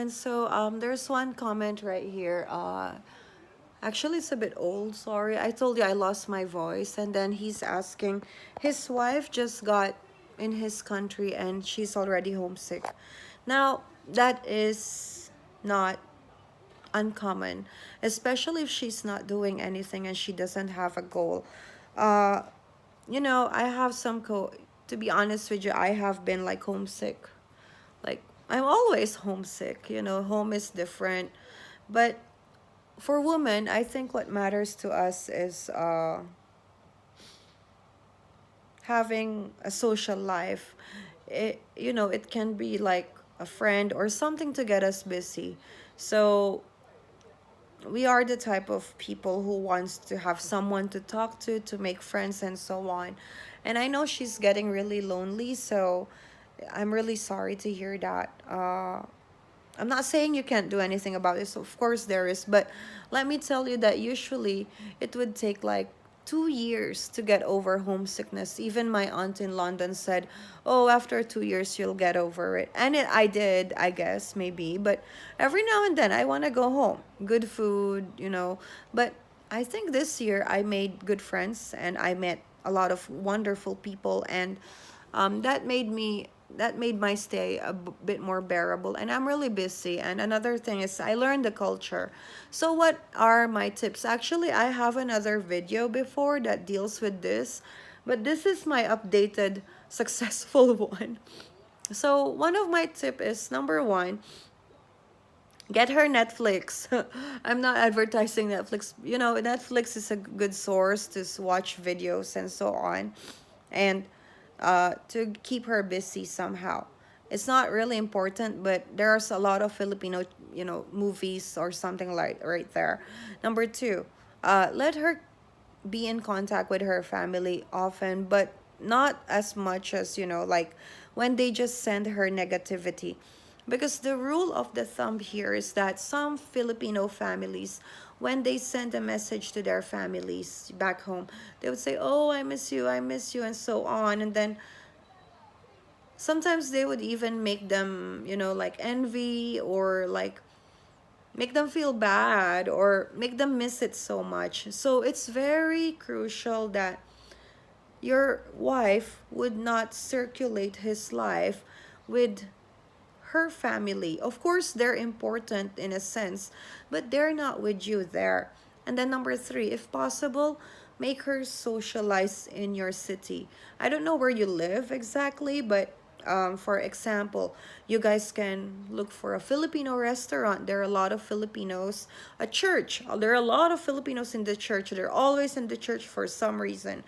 And so there's one comment right here. Actually, it's a bit old. Sorry, I told you I lost my voice. And then he's asking, his wife just got in his country and she's already homesick. Now that is not uncommon, especially if she's not doing anything and she doesn't have a goal. Uh, I have to be honest with you, I have been like homesick. Like, I'm always homesick. Home is different. But for women, I think what matters to us is having a social life. It can be like a friend or something to get us busy. So we are the type of people who wants to have someone to talk to make friends and so on. And I know she's getting really lonely, so I'm really sorry to hear that. I'm not saying you can't do anything about this. Of course there is, but let me tell you that usually it would take like 2 years to get over homesickness. Even my aunt in London said, "Oh, after 2 years you'll get over it," and I did, I guess maybe. But every now and then I want to go home. Good food. But I think this year I made good friends and I met a lot of wonderful people, and that made my stay a bit more bearable. And I'm really busy. And another thing is I learned the culture. So what are my tips? Actually, I have another video before that deals with this, but this is my updated successful one. So one of my tip is, number one, get her Netflix. I'm not advertising Netflix. Netflix is a good source to watch videos and so on, and to keep her busy somehow. It's not really important, but there's a lot of Filipino, movies or something like right there. Number two, let her be in contact with her family often, but not as much as, like when they just send her negativity. Because the rule of the thumb here is that some Filipino families, when they send a message to their families back home, they would say, "Oh, I miss you," and so on. And then sometimes they would even make them, like envy, or like make them feel bad, or make them miss it so much. So it's very crucial that your wife would not circulate his life with her family. Of course, they're important in a sense, but they're not with you there. And then number three, if possible, make her socialize in your city. I don't know where you live exactly, but for example, you guys can look for a Filipino restaurant. There are a lot of Filipinos. A church. There are a lot of Filipinos in the church. They're always in the church for some reason.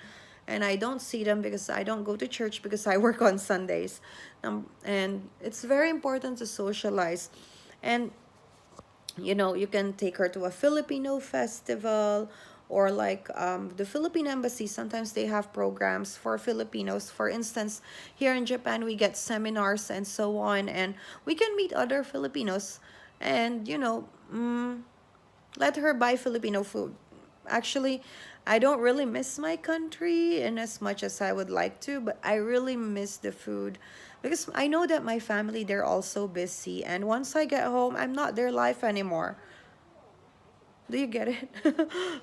And I don't see them because I don't go to church because I work on Sundays. And it's very important to socialize. And you can take her to a Filipino festival, or like the Philippine Embassy. Sometimes they have programs for Filipinos. For instance, here in Japan, we get seminars and so on, and we can meet other Filipinos, and let her buy Filipino food. Actually, I don't really miss my country in as much as I would like to, but I really miss the food because I know that my family, they're also busy, and once I get home, I'm not their life anymore. Do you get it?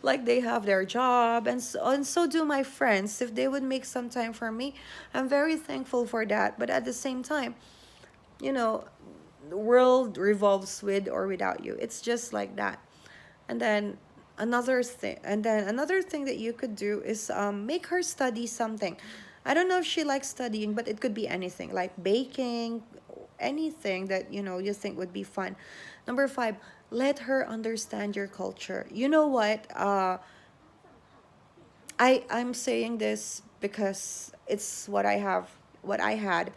Like they have their job, and so do my friends. If they would make some time for me, I'm very thankful for that. But at the same time, you know, the world revolves with or without you. It's just like that. And then another thing that you could do is make her study something. I don't know if she likes studying, but it could be anything like baking, anything that you think would be fun. Number five, let her understand your culture. You know what? I'm saying this because it's what I had.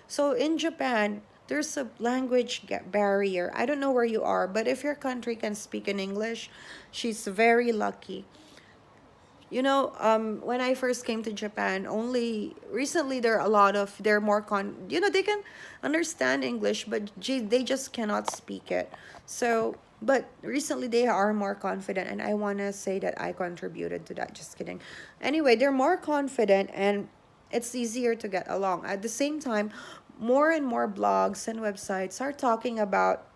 So in Japan, there's a language barrier. I don't know where you are, but if your country can speak in English, she's very lucky. When I first came to Japan, only recently they're more they can understand English, but they just cannot speak it. So, but recently they are more confident, and I want to say that I contributed to that. Just kidding. Anyway, they're more confident, and it's easier to get along. At the same time, more and more blogs and websites are talking about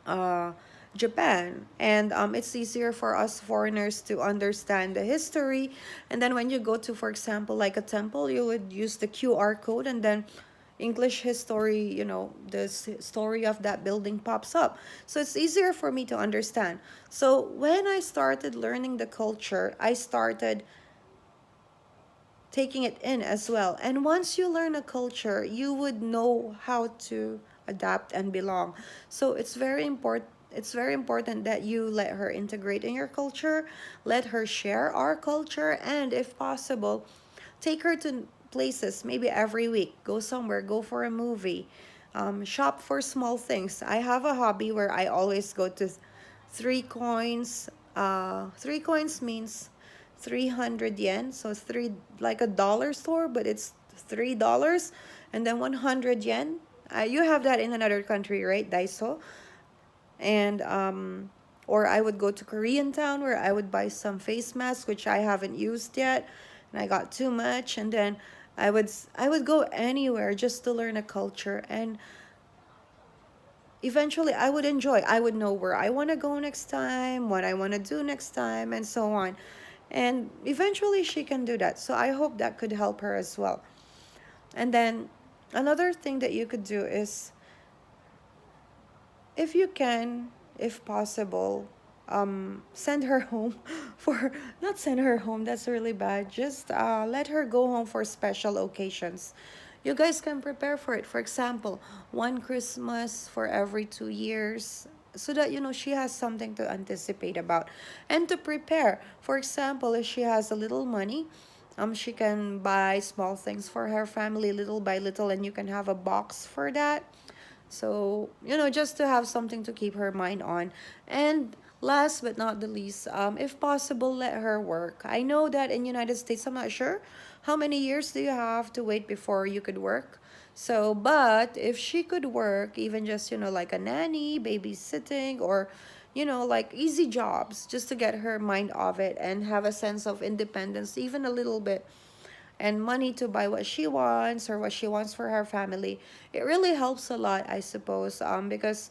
uh, Japan. And it's easier for us foreigners to understand the history. And then when you go to, for example, like a temple, you would use the QR code, and then English history, the story of that building pops up. So it's easier for me to understand. So when I started learning the culture, I started taking it in as well. And once you learn a culture, you would know how to adapt and belong. So it's very important that you let her integrate in your culture, let her share our culture, and if possible, take her to places maybe every week. Go somewhere, go for a movie, shop for small things. I have a hobby where I always go to 3 coins. 3 coins means 300 yen. So three, like a dollar store, but it's $3. And then 100 yen. You have that in another country, right? Daiso. And or I would go to Korean town where I would buy some face masks which I haven't used yet, and I got too much. And then I would go anywhere just to learn a culture, and eventually I would enjoy. I would know where I want to go next time, what I want to do next time, and so on. And eventually she can do that. So I hope that could help her as well. And then another thing that you could do is, if you can, if possible, send her home for, not send her home, that's really bad. Just let her go home for special occasions. You guys can prepare for it. For example, one Christmas for every 2 years, so that she has something to anticipate about and to prepare. For example, if she has a little money, she can buy small things for her family little by little, and you can have a box for that. So, just to have something to keep her mind on. And last but not the least, if possible, let her work. I know that in United States, I'm not sure how many years do you have to wait before you could work. So, but if she could work, even just, like a nanny, babysitting, or, like easy jobs, just to get her mind off it and have a sense of independence, even a little bit, and money to buy what she wants or what she wants for her family, it really helps a lot, I suppose. Because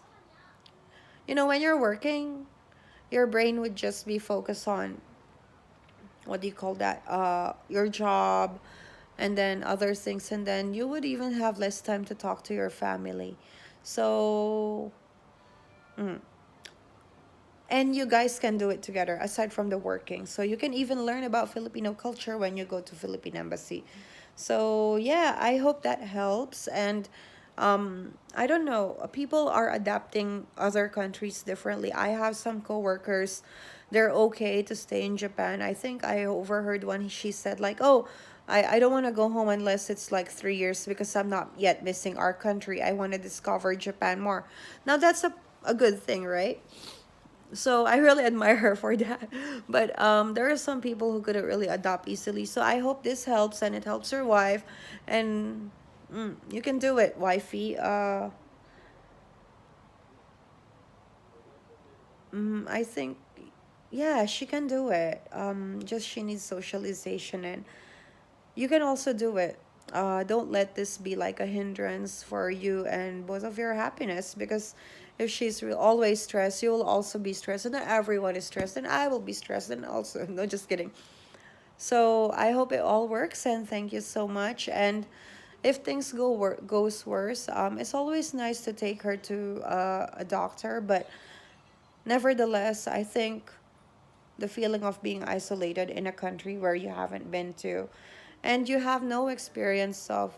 when you're working, your brain would just be focused on, what do you call that? Your job, and then other things, and then you would even have less time to talk to your family. So, mm, and you guys can do it together aside from the working, so you can even learn about Filipino culture when you go to Philippine embassy. So yeah, I hope that helps. And I don't know, people are adapting other countries differently. I have some coworkers, they're okay to stay in Japan. I think I overheard one, she said like, oh, I don't want to go home unless it's like 3 years, because I'm not yet missing our country. I want to discover Japan more. Now that's a good thing, right? So I really admire her for that. But there are some people who couldn't really adopt easily. So I hope this helps, and it helps your wife. And you can do it, wifey. I think, yeah, she can do it. Just she needs socialization, and you can also do it. Don't let this be like a hindrance for you and both of your happiness, because if she's always stressed, you will also be stressed, and then everyone is stressed, and I will be stressed, and also, no, just kidding. So I hope it all works, and thank you so much. And if things goes worse, it's always nice to take her to a doctor, but nevertheless, I think the feeling of being isolated in a country where you haven't been to, and you have no experience of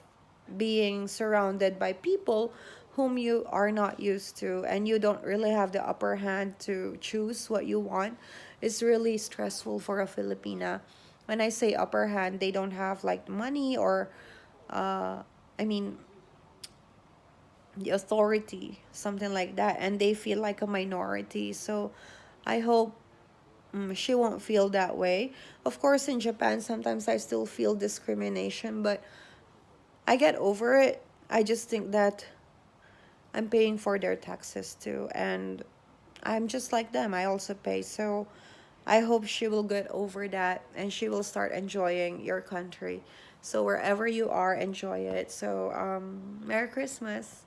being surrounded by people whom you are not used to, and you don't really have the upper hand to choose what you want, is really stressful for a Filipina. When I say upper hand, they don't have like money, or uh, I mean, the authority, something like that, and they feel like a minority. So I hope she won't feel that way. Of course, in Japan, sometimes I still feel discrimination, but I get over it. I just think that I'm paying for their taxes too, and I'm just like them. I also pay. So I hope she will get over that, and she will start enjoying your country. So wherever you are, enjoy it. So Merry Christmas.